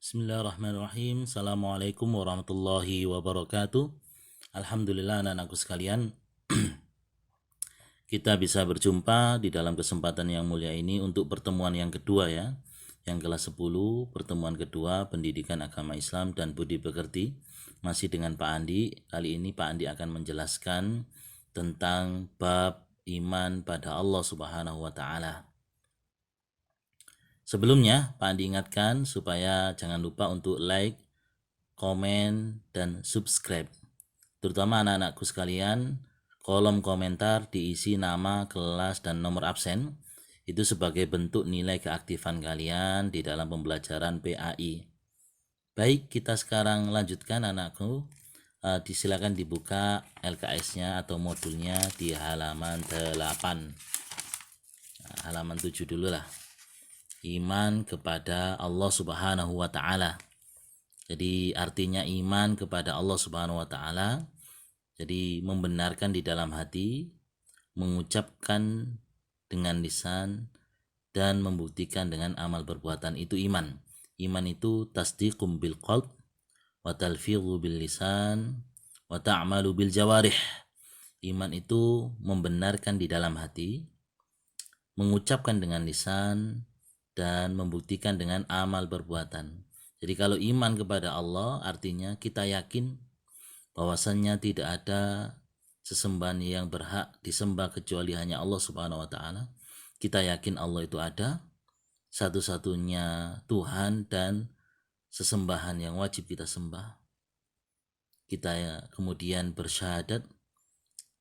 Bismillahirrahmanirrahim. Assalamualaikum warahmatullahi wabarakatuh. Alhamdulillah anak-anakku sekalian, kita bisa berjumpa di dalam kesempatan yang mulia ini untuk pertemuan yang kedua ya. Yang kelas 10, pertemuan kedua Pendidikan Agama Islam dan Budi Pekerti. Masih dengan Pak Andi. Kali ini Pak Andi akan menjelaskan tentang bab iman pada Allah Subhanahu wa taala. Sebelumnya, Pak Andi ingatkan supaya jangan lupa untuk like, komen, dan subscribe. Terutama anak-anakku sekalian, kolom komentar diisi nama, kelas, dan nomor absen. Itu sebagai bentuk nilai keaktifan kalian di dalam pembelajaran PAI. Baik, kita sekarang lanjutkan anakku. Silakan dibuka LKS-nya atau modulnya di halaman 8. Halaman 7 dulu lah. Iman kepada Allah Subhanahu wa taala. Jadi artinya iman kepada Allah Subhanahu wa taala, jadi membenarkan di dalam hati, mengucapkan dengan lisan, dan membuktikan dengan amal perbuatan, itu iman. Iman itu tasdiqum bil qalb wa talfidhu bil lisan wa ta'malu bil jawarih. Iman itu membenarkan di dalam hati, mengucapkan dengan lisan, dan membuktikan dengan amal perbuatan. Jadi kalau iman kepada Allah artinya kita yakin bahwasannya tidak ada sesembahan yang berhak disembah kecuali hanya Allah Subhanahu wa taala. Kita yakin Allah itu ada, satu-satunya Tuhan dan sesembahan yang wajib kita sembah. Kita kemudian bersyahadat,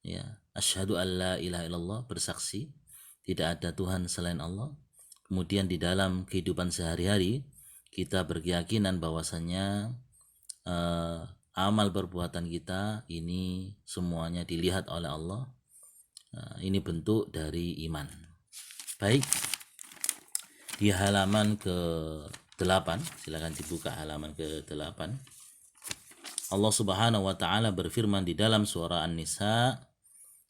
ya, asyhadu alla ilaha illallah, bersaksi tidak ada Tuhan selain Allah. Kemudian di dalam kehidupan sehari-hari kita berkeyakinan bahwasannya amal perbuatan kita ini semuanya dilihat oleh Allah. Ini bentuk dari iman. Baik, di halaman ke-8, silakan dibuka halaman ke-8. Allah Subhanahu wa taala berfirman di dalam surah An-Nisa,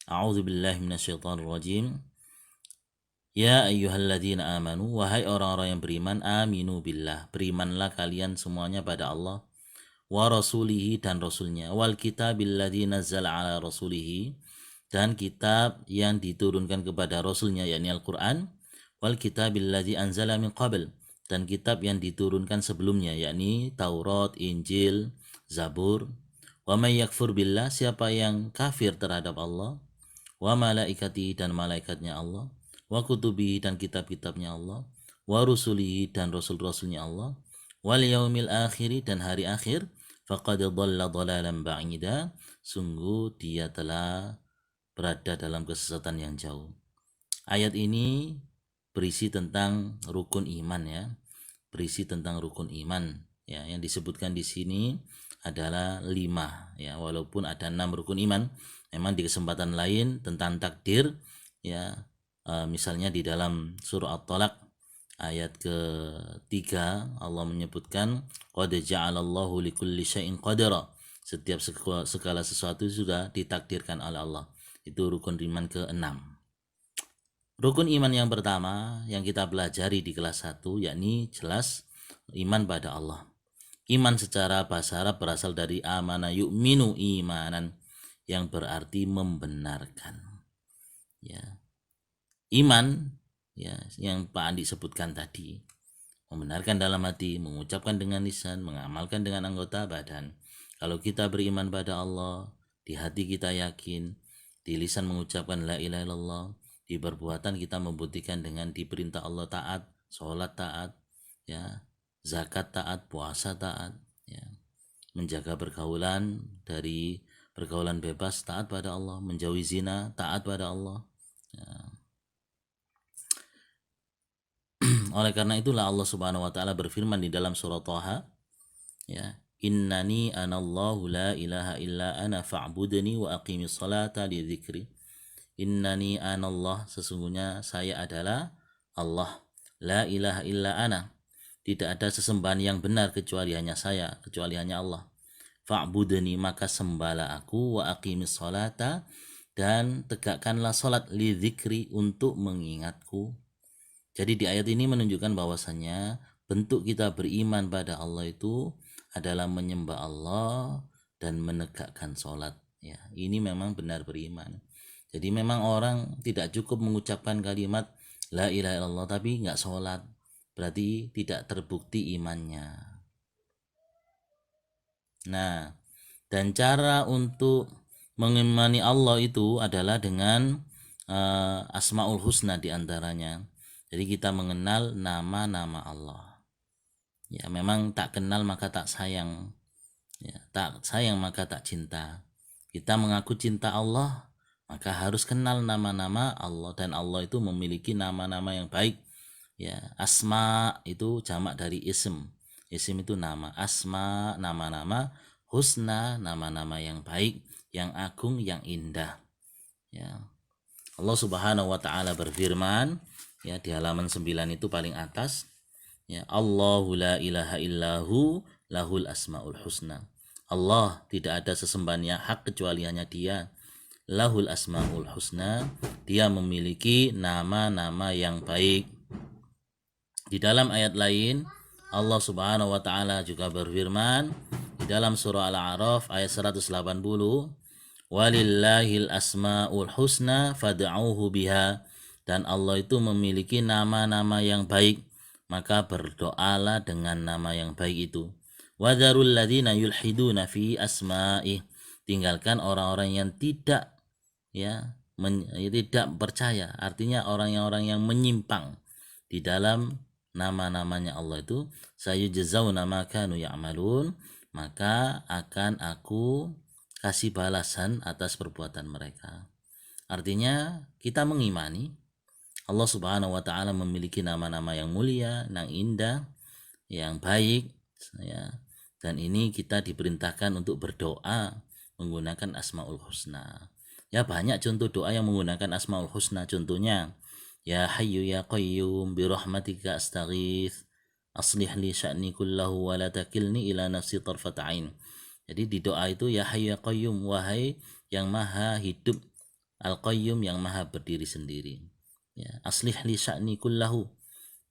A'udzubillahi minasyaitonirrajim. Ya ayyuhalladzina amanu, wahai orang-orang yang beriman, aminu billah, berimanlah kalian semuanya pada Allah, wa rasulihi, dan rasulnya, wal kitabil ladzi nazzala ala rasulihi, dan kitab yang diturunkan kepada rasulnya, yakni Al-Qur'an, wal kitabil ladzi anzala min qabl, dan kitab yang diturunkan sebelumnya, yakni Taurat, Injil, Zabur. Wa may yakfur billah, siapa yang kafir terhadap Allah, wa malaikati, dan malaikatnya Allah, wa kutubihi, dan kitab-kitabnya Allah, wa rusulihi, dan rasul-rasulnya Allah, wal yaumil akhiri, dan hari akhir, faqad dhalla dhalalan ba'ida, sungguh dia telah berada dalam kesesatan yang jauh. Ayat ini berisi tentang rukun iman ya. Berisi tentang rukun iman ya, yang disebutkan di sini adalah 5 ya, walaupun ada 6 rukun iman. Memang di kesempatan lain tentang takdir ya, misalnya di dalam surah At-Talaq ayat ke-3 Allah menyebutkan qad ja'alallahu likulli syai'in qadara, setiap segala sesuatu sudah ditakdirkan oleh Allah. Itu rukun iman ke-6. Rukun iman yang pertama yang kita pelajari di kelas 1 yakni jelas iman pada Allah. Iman secara bahasa Arab berasal dari amana yu'minu imanan, yang berarti membenarkan. Ya. Iman ya, yang Pak Andi sebutkan tadi, membenarkan dalam hati, mengucapkan dengan lisan, mengamalkan dengan anggota badan. Kalau kita beriman pada Allah, di hati kita yakin, di lisan mengucapkan la ilaha illallah, di perbuatan kita membuktikan dengan diperintah Allah taat, sholat taat, ya, zakat taat, puasa taat, ya, menjaga pergaulan dari pergaulan bebas, taat pada Allah, menjauhi zina, taat pada Allah. Ya. Oleh karena itulah Allah Subhanahu wa taala berfirman di dalam surah Thaha, ya, innani anallahu la ilaha illa ana fa'budni wa aqimis salata li dzikri. Innani anallah, sesungguhnya saya adalah Allah, la ilaha illa ana, tidak ada sesembahan yang benar kecuali hanya saya, kecuali hanya Allah. Fa'budni, maka sembahlah aku, wa aqimis salata, dan tegakkanlah salat, li dzikri, untuk mengingatku. Jadi di ayat ini menunjukkan bahwasannya bentuk kita beriman pada Allah itu adalah menyembah Allah dan menegakkan sholat. Ya, ini memang benar beriman. Jadi memang orang tidak cukup mengucapkan kalimat la ilaha illallah tapi nggak sholat, berarti tidak terbukti imannya. Nah, dan cara untuk mengimani Allah itu adalah dengan Asmaul Husna diantaranya. Jadi kita mengenal nama-nama Allah. Ya, memang tak kenal maka tak sayang. Ya, tak sayang maka tak cinta. Kita mengaku cinta Allah, maka harus kenal nama-nama Allah, dan Allah itu memiliki nama-nama yang baik. Ya, asma itu jamak dari ism. Ism itu nama, asma nama-nama, husna nama-nama yang baik, yang agung, yang indah. Ya. Allah Subhanahu wa taala berfirman, ya, di halaman 9 itu paling atas, ya, Allahu la ilaha illahu lahul asmaul husna. Allah tidak ada sesembahan yang hak kecuali hanya Dia. Lahul asmaul husna, Dia memiliki nama-nama yang baik. Di dalam ayat lain Allah Subhanahu wa taala juga berfirman di dalam surah Al-A'raf ayat 180, walillahil asmaul husna fad'auhu biha, dan Allah itu memiliki nama-nama yang baik, maka berdoalah dengan nama yang baik itu. Wadharul ladzina yulhiduna fi asma'ih, tinggalkan orang-orang yang tidak tidak percaya, artinya orang-orang yang menyimpang di dalam nama-namanya Allah itu, sayujzauna ma kanu ya'malun, maka akan aku kasih balasan atas perbuatan mereka. Artinya kita mengimani Allah Subhanahu wa taala memiliki nama-nama yang mulia, yang indah, yang baik, ya. Dan ini kita diperintahkan untuk berdoa menggunakan Asmaul Husna. Ya, banyak contoh doa yang menggunakan Asmaul Husna. Contohnya, ya Hayyu ya Qayyum bi rahmatika astaghits aslih li sya'ni kullahu wa la takilni ila nafsi tarfat ain. Jadi di doa itu, ya Hayyu ya Qayyum, wahai yang maha hidup, Al-Qayyum yang maha berdiri sendiri. Ya, aslih li sya'ni kullahu,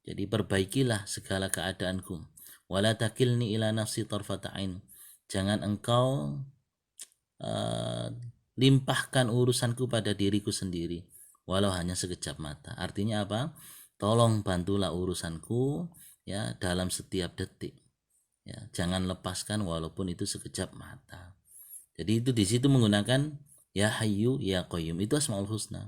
jadi perbaikilah segala keadaanku. Wala takilni ila nafsi tarfat ain, jangan engkau limpahkan urusanku pada diriku sendiri walau hanya sekejap mata. Artinya apa? Tolong bantulah urusanku, ya, dalam setiap detik. Ya, jangan lepaskan walaupun itu sekejap mata. Jadi itu di situ menggunakan ya Hayyu ya Qayyum, itu Asmaul Husna.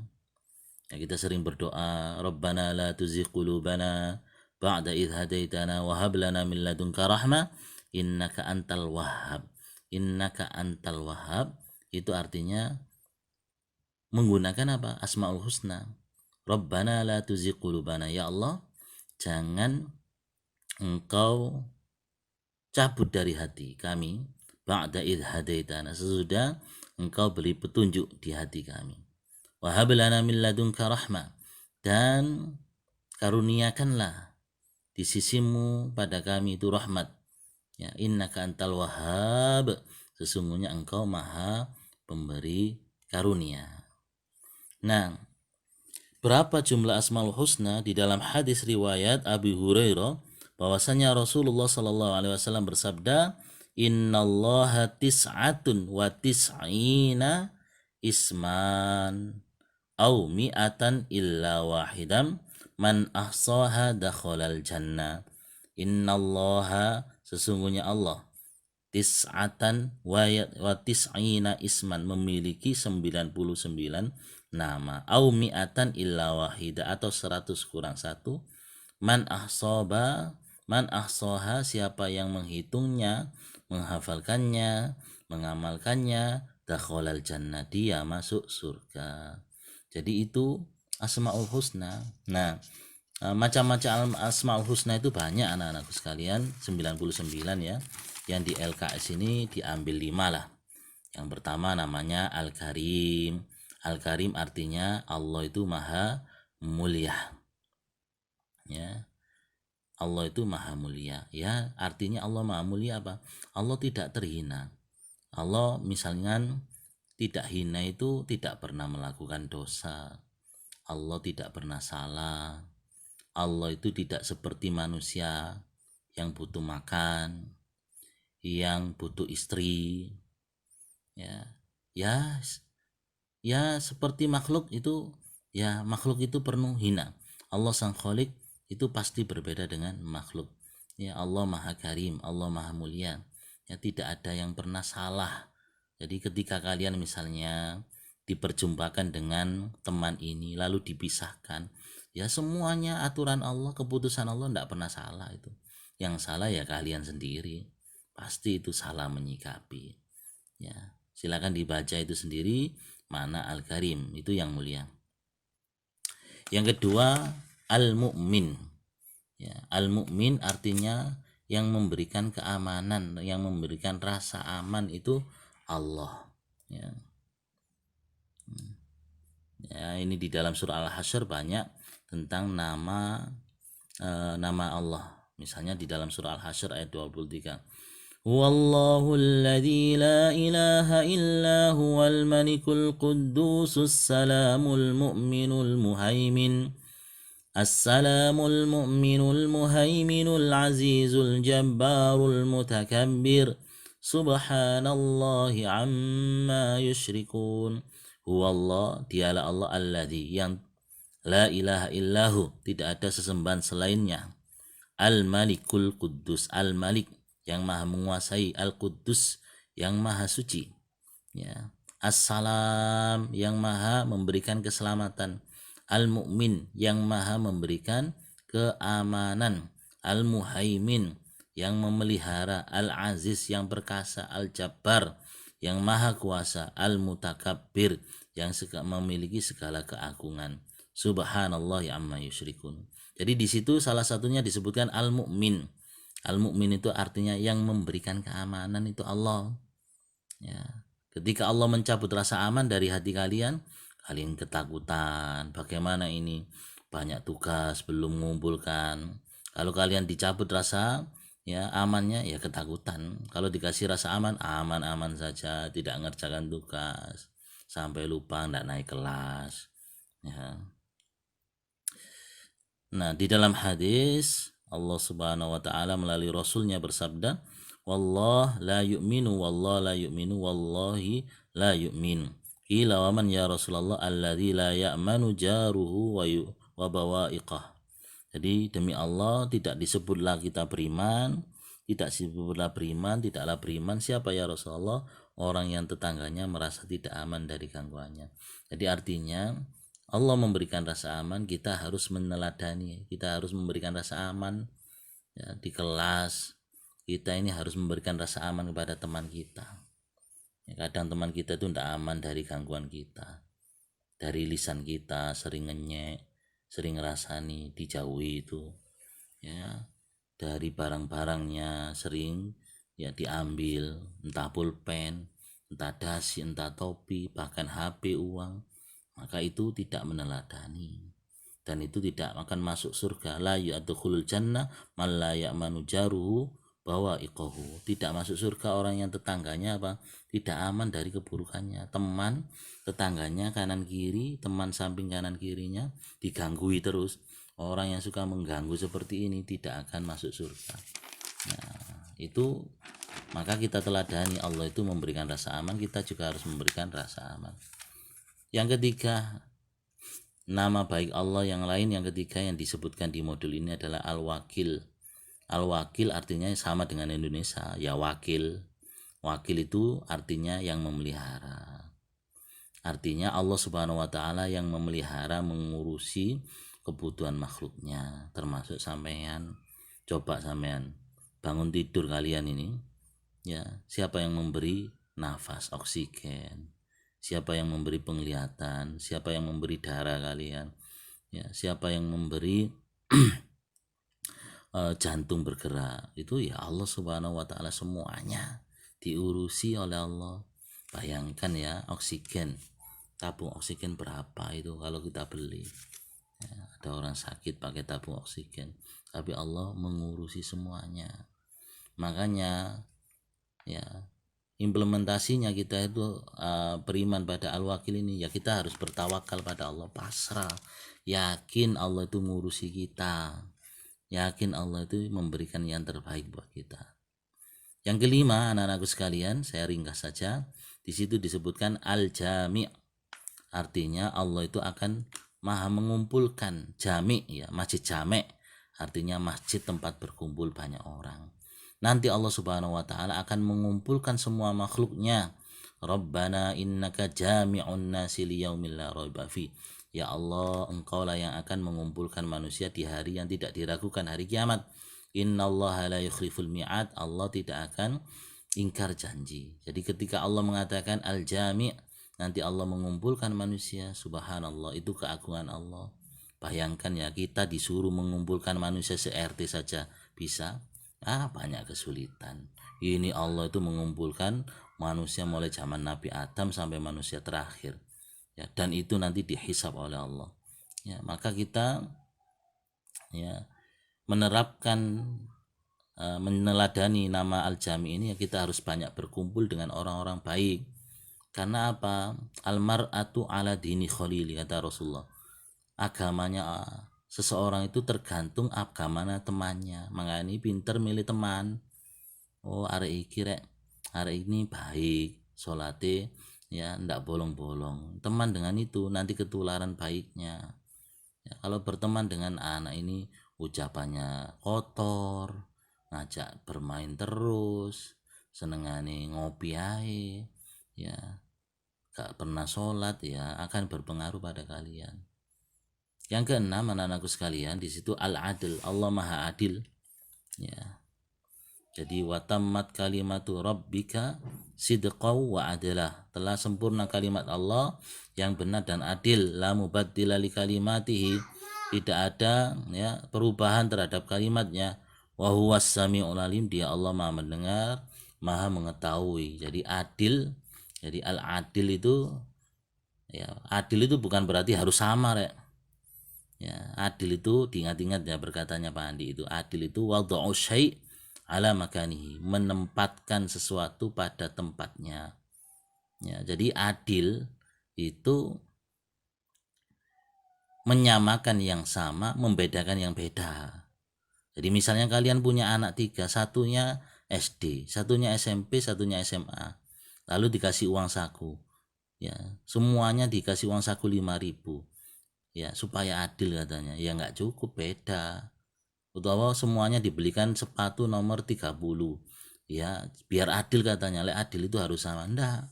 Ya, kita sering berdoa, Rabbana la tuzigh qulubana ba'da idh hadaitana wa hab lana min ladunka rahmah innaka antal wahhab. Innaka antal wahhab itu artinya menggunakan apa? Asmaul Husna. Rabbana la tuzigh qulubana, ya Allah, jangan engkau cabut dari hati kami ba'da idh hadaitana, sesudah engkau beri petunjuk di hati kami. Wa hab lana min ladunka rahmah, dan karuniakanlah di sisimu pada kami itu rahmat. Ya, innaka antal wahhab, sesungguhnya engkau maha pemberi karunia. Nah, berapa jumlah Asmaul Husna? Di dalam hadis riwayat Abi Hurairah bahwasanya Rasulullah sallallahu alaihi wasallam bersabda, innallaha tis'atun wa tis'ina isman au mi'atan illa wahidam man ahsaha dakhalal jannah. Innallaha, sesungguhnya Allah, tis'atan wa tis'ina isman, memiliki 99 nama, au mi'atan illa wahida, atau 100 kurang 1, man ahsaha, siapa yang menghitungnya, menghafalkannya, mengamalkannya, dakhalal jannah, dia masuk surga. Jadi itu Asmaul Husna. Nah, macam-macam Asmaul Husna itu banyak anak-anakku sekalian, 99 ya. Yang di LKS ini diambil 5 lah. Yang pertama namanya Al-Karim. Al-Karim artinya Allah itu maha mulia. Ya. Allah itu maha mulia. Ya, artinya Allah maha mulia apa? Allah tidak terhina. Allah misalnya tidak hina itu tidak pernah melakukan dosa. Allah tidak pernah salah. Allah itu tidak seperti manusia. yang butuh makan, yang butuh istri, ya ya ya seperti makhluk itu, ya makhluk itu penuh hina. Allah sang Khalik itu pasti berbeda dengan makhluk. Ya Allah Maha Karim, Allah Maha Mulia. Ya tidak ada yang pernah salah. Jadi ketika kalian misalnya diperjumpakan dengan teman ini lalu dipisahkan, ya semuanya aturan Allah, keputusan Allah tidak pernah salah itu. Yang salah ya kalian sendiri. Pasti itu salah menyikapi. Ya, silakan dibaca itu sendiri, mana Al-Karim itu yang mulia. Yang kedua, Al-Mu'min. Ya, Al-Mu'min artinya yang memberikan keamanan, yang memberikan rasa aman itu Allah. Ya. Ya, ini di dalam surah Al-Hasyr banyak tentang nama Allah. Misalnya di dalam surah Al-Hasyr ayat 23. Wallahu alladzi la ilaha illa huwal malikul quddusus salamul mu'minul muhaimin assalamul mu'minul muhaiminul azizul jabbarul mutakabbir subhanallahi amma yusyrikun. Huwallah, dialah Allah alladzi yang la ilaha illahu, tidak ada sesembahan selainnya, al malikul quddus, al malik yang maha menguasai, al quddus yang maha suci, ya, assalam yang maha memberikan keselamatan, al mu'min yang maha memberikan keamanan, al muhaimin yang memelihara, al aziz yang perkasa, al jabbar yang maha kuasa, al mutakabbir yang memiliki segala keagungan. Subhanallah amma yusyrikun. Jadi di situ salah satunya disebutkan al-mu'min. Al-mu'min itu artinya yang memberikan keamanan itu Allah. Ya. Ketika Allah mencabut rasa aman dari hati kalian, kalian ketakutan. Bagaimana ini? Banyak tugas belum mengumpulkan. Kalau kalian dicabut rasa ya amannya, ya ketakutan. Kalau dikasih rasa aman, aman-aman saja, tidak ngerjakan tugas, sampai lupa tidak naik kelas. Ya. Nah, di dalam hadis Allah Subhanahu wa taala melalui rasulnya bersabda, "Wallah la yu'minu wallah la yu'minu wallahi la yu'min." Qila wa man ya Rasulullah alladzi la ya'manu jaruhu wa bawa'iqah. Jadi demi Allah tidak disebutlah kita beriman, tidaklah beriman siapa ya Rasulullah? Orang yang tetangganya merasa tidak aman dari gangguannya. Jadi artinya Allah memberikan rasa aman, kita harus meneladani, kita harus memberikan rasa aman ya, di kelas kita ini harus memberikan rasa aman kepada teman kita. Ya, kadang teman kita itu tidak aman dari gangguan kita, dari lisan kita sering ngenyek, sering ngerasani, dijauhi itu, ya, dari barang-barangnya sering ya diambil, entah pulpen, entah dasi, entah topi, bahkan HP, uang. Maka itu tidak meneladani dan itu tidak akan masuk surga. La yadkhulul jannah man la ya'manu jaruhu bawa'iqahu. Tidak masuk surga orang yang tetangganya apa? Tidak aman dari keburukannya. Teman tetangganya kanan kiri, teman samping kanan kirinya diganggui terus. Orang yang suka mengganggu seperti ini tidak akan masuk surga. Nah, itu maka kita teladani, Allah itu memberikan rasa aman, kita juga harus memberikan rasa aman. Yang ketiga, nama baik Allah yang lain yang ketiga yang disebutkan di modul ini adalah Al-Wakil. Al-Wakil artinya sama dengan Indonesia, ya wakil. Wakil itu artinya yang memelihara. Artinya Allah Subhanahu wa taala yang memelihara, mengurusi kebutuhan makhluknya, termasuk sampean. Coba sampean bangun tidur kalian ini, ya, siapa yang memberi nafas, oksigen? Siapa yang memberi penglihatan, siapa yang memberi darah kalian, ya, siapa yang memberi jantung bergerak, itu ya Allah Subhanahu wa taala, semuanya diurusi oleh Allah. Bayangkan ya, oksigen, tabung oksigen berapa itu kalau kita beli, ya, ada orang sakit pakai tabung oksigen, tapi Allah mengurusi semuanya. Makanya ya implementasinya kita itu beriman pada Al-Wakil ini, ya kita harus bertawakal pada Allah, pasrah, yakin Allah itu ngurusi kita, yakin Allah itu memberikan yang terbaik buat kita. Yang kelima, anak-anakku sekalian, saya ringkas saja. Di situ disebutkan al-jami'. Artinya Allah itu akan maha mengumpulkan. Jami' ya, masjid jami'. Artinya masjid tempat berkumpul banyak orang. Nanti Allah Subhanahu wa taala akan mengumpulkan semua makhluknya. Rabbana innaka jami'un nasi liyaumil la raiba fi. Ya Allah, Engkaulah yang akan mengumpulkan manusia di hari yang tidak diragukan, hari kiamat. Innallaha la yukhliful mi'ad. Allah tidak akan ingkar janji. Jadi ketika Allah mengatakan al-jami', nanti Allah mengumpulkan manusia. Subhanallah, itu keagungan Allah. Bayangkan ya, kita disuruh mengumpulkan manusia se-RT saja bisa. Banyak kesulitan. Ini Allah itu mengumpulkan manusia mulai zaman Nabi Adam sampai manusia terakhir. Ya, dan itu nanti dihisab oleh Allah. Ya, maka kita ya menerapkan meneladani nama Al-Jami ini, ya kita harus banyak berkumpul dengan orang-orang baik. Karena apa? Al-mar'atu ala dini khalili, kata Rasulullah. Agamanya seseorang itu tergantung agamanya temannya. Makanya pinter milih teman. Oh, arek iki rek, arek ini baik, salate ya ndak bolong-bolong. Teman dengan itu nanti ketularan baiknya. Ya, kalau berteman dengan anak ini ucapannya kotor, ngajak bermain terus, senengane ngopi ae, ya gak pernah sholat, ya akan berpengaruh pada kalian. Yang keenam, anak-anakku sekalian, di situ al-adil, Allah maha adil. Ya, jadi watammat kalimatu rabbika sidqau wa adalah, telah sempurna kalimat Allah yang benar dan adil. La mubaddila li kalimatihi, tidak ada ya perubahan terhadap kalimatnya. Wa huwas samiul alim, dia Allah maha mendengar, maha mengetahui. Jadi adil, jadi al-adil itu ya, adil itu bukan berarti harus sama rek. Ya, adil itu diingat-ingat ya berkatanya Pak Andi, itu adil itu wad'u syai' ala makanihi, menempatkan sesuatu pada tempatnya. Ya, jadi adil itu menyamakan yang sama, membedakan yang beda. Jadi misalnya kalian punya anak 3, satunya SD, satunya SMP, satunya SMA, lalu dikasih uang saku, ya semuanya dikasih uang saku 5.000, ya supaya adil katanya. Ya nggak cukup, beda. Utawa semuanya dibelikan sepatu nomor 30, ya biar adil katanya. Adil itu harus sama. Enggak,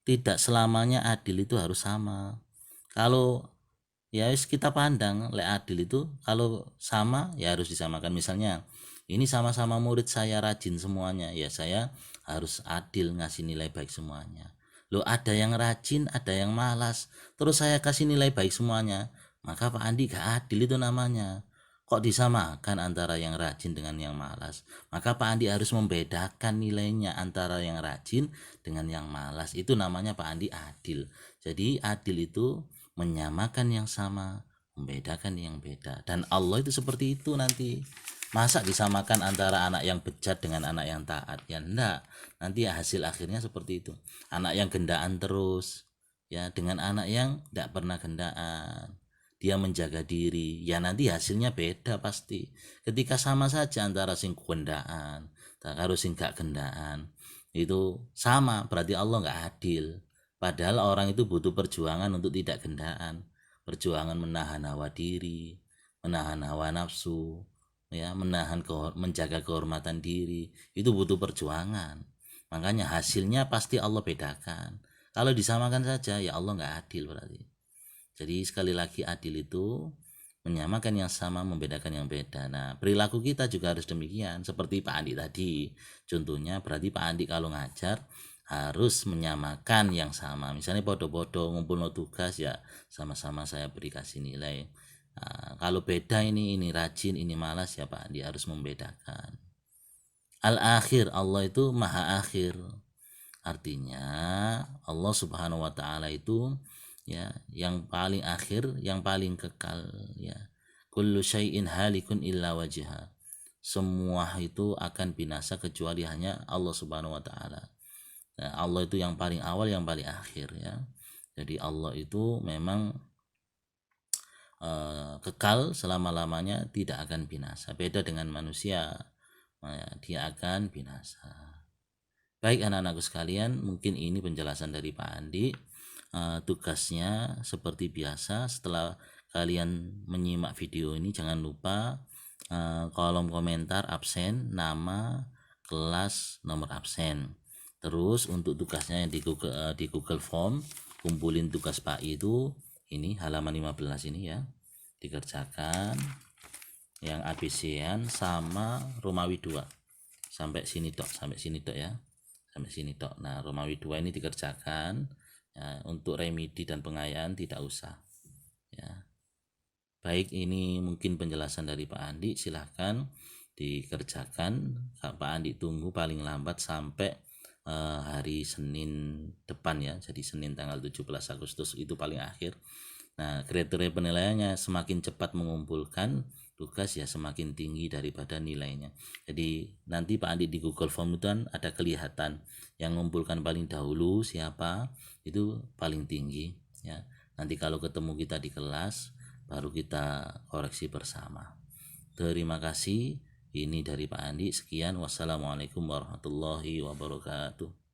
tidak selamanya adil itu harus sama. Kalau ya kita pandang adil itu kalau sama ya harus disamakan. Misalnya ini sama-sama murid saya rajin semuanya, ya saya harus adil ngasih nilai baik semuanya. Loh, ada yang rajin, ada yang malas, terus saya kasih nilai baik semuanya, maka Pak Andi gak adil itu namanya. Kok disamakan antara yang rajin dengan yang malas? Maka Pak Andi harus membedakan nilainya antara yang rajin dengan yang malas. Itu namanya Pak Andi adil. Jadi adil itu menyamakan yang sama, membedakan yang beda. Dan Allah itu seperti itu nanti. Masa disamakan antara anak yang bejat dengan anak yang taat? Ya enggak. Nanti hasil akhirnya seperti itu. Anak yang gendaan terus ya dengan anak yang tidak pernah gendaan, dia menjaga diri, ya nanti hasilnya beda pasti. Ketika sama saja antara sing gendaan karo sing gak gendaan, itu sama, berarti Allah gak adil. Padahal orang itu butuh perjuangan untuk tidak gendaan, perjuangan menahan hawa diri, menahan hawa nafsu, ya menahan menjaga kehormatan diri, itu butuh perjuangan. Makanya hasilnya pasti Allah bedakan. Kalau disamakan saja ya Allah nggak adil berarti. Jadi sekali lagi, adil itu menyamakan yang sama, membedakan yang beda. Nah, perilaku kita juga harus demikian. Seperti Pak Andi tadi, contohnya berarti Pak Andi kalau ngajar harus menyamakan yang sama. Misalnya bodoh-bodoh ngumpul tugas, ya sama-sama saya beri kasih nilai. Nah, kalau beda ini rajin, ini malas, ya Pak Andi harus membedakan. Al-akhir, Allah itu maha akhir. Artinya Allah Subhanahu wa taala itu ya yang paling akhir, yang paling kekal, ya. Kullu syai'in halikun illa wajha. Semua itu akan binasa kecuali hanya Allah Subhanahu wa taala. Nah, Allah itu yang paling awal, yang paling akhir, ya. Jadi Allah itu memang kekal selama-lamanya, tidak akan binasa. Beda dengan manusia, dia akan binasa. Baik anak-anakku sekalian, mungkin ini penjelasan dari Pak Andi. Tugasnya seperti biasa, setelah kalian menyimak video ini jangan lupa kolom komentar absen, nama, kelas, nomor absen. Terus untuk tugasnya yang di Google Form, kumpulin tugas Pak itu, ini halaman 15 ini ya, dikerjakan yang ABC-an sama Romawi 2 sampai sini tok ya, sampai sini tok. Nah, Romawi 2 ini dikerjakan ya, untuk remedi dan pengayaan tidak usah ya. Baik, ini mungkin penjelasan dari Pak Andi, silahkan dikerjakan. Pak Andi tunggu paling lambat sampai hari Senin depan ya, jadi Senin tanggal 17 Agustus itu paling akhir. Nah, kriteria penilaiannya semakin cepat mengumpulkan tugas ya semakin tinggi daripada nilainya. Jadi nanti Pak Andi di Google Form itu kan ada kelihatan yang mengumpulkan paling dahulu siapa, itu paling tinggi ya. Nanti kalau ketemu kita di kelas baru kita koreksi bersama. Terima kasih. Ini dari Pak Andi. Sekian. Wassalamualaikum warahmatullahi wabarakatuh.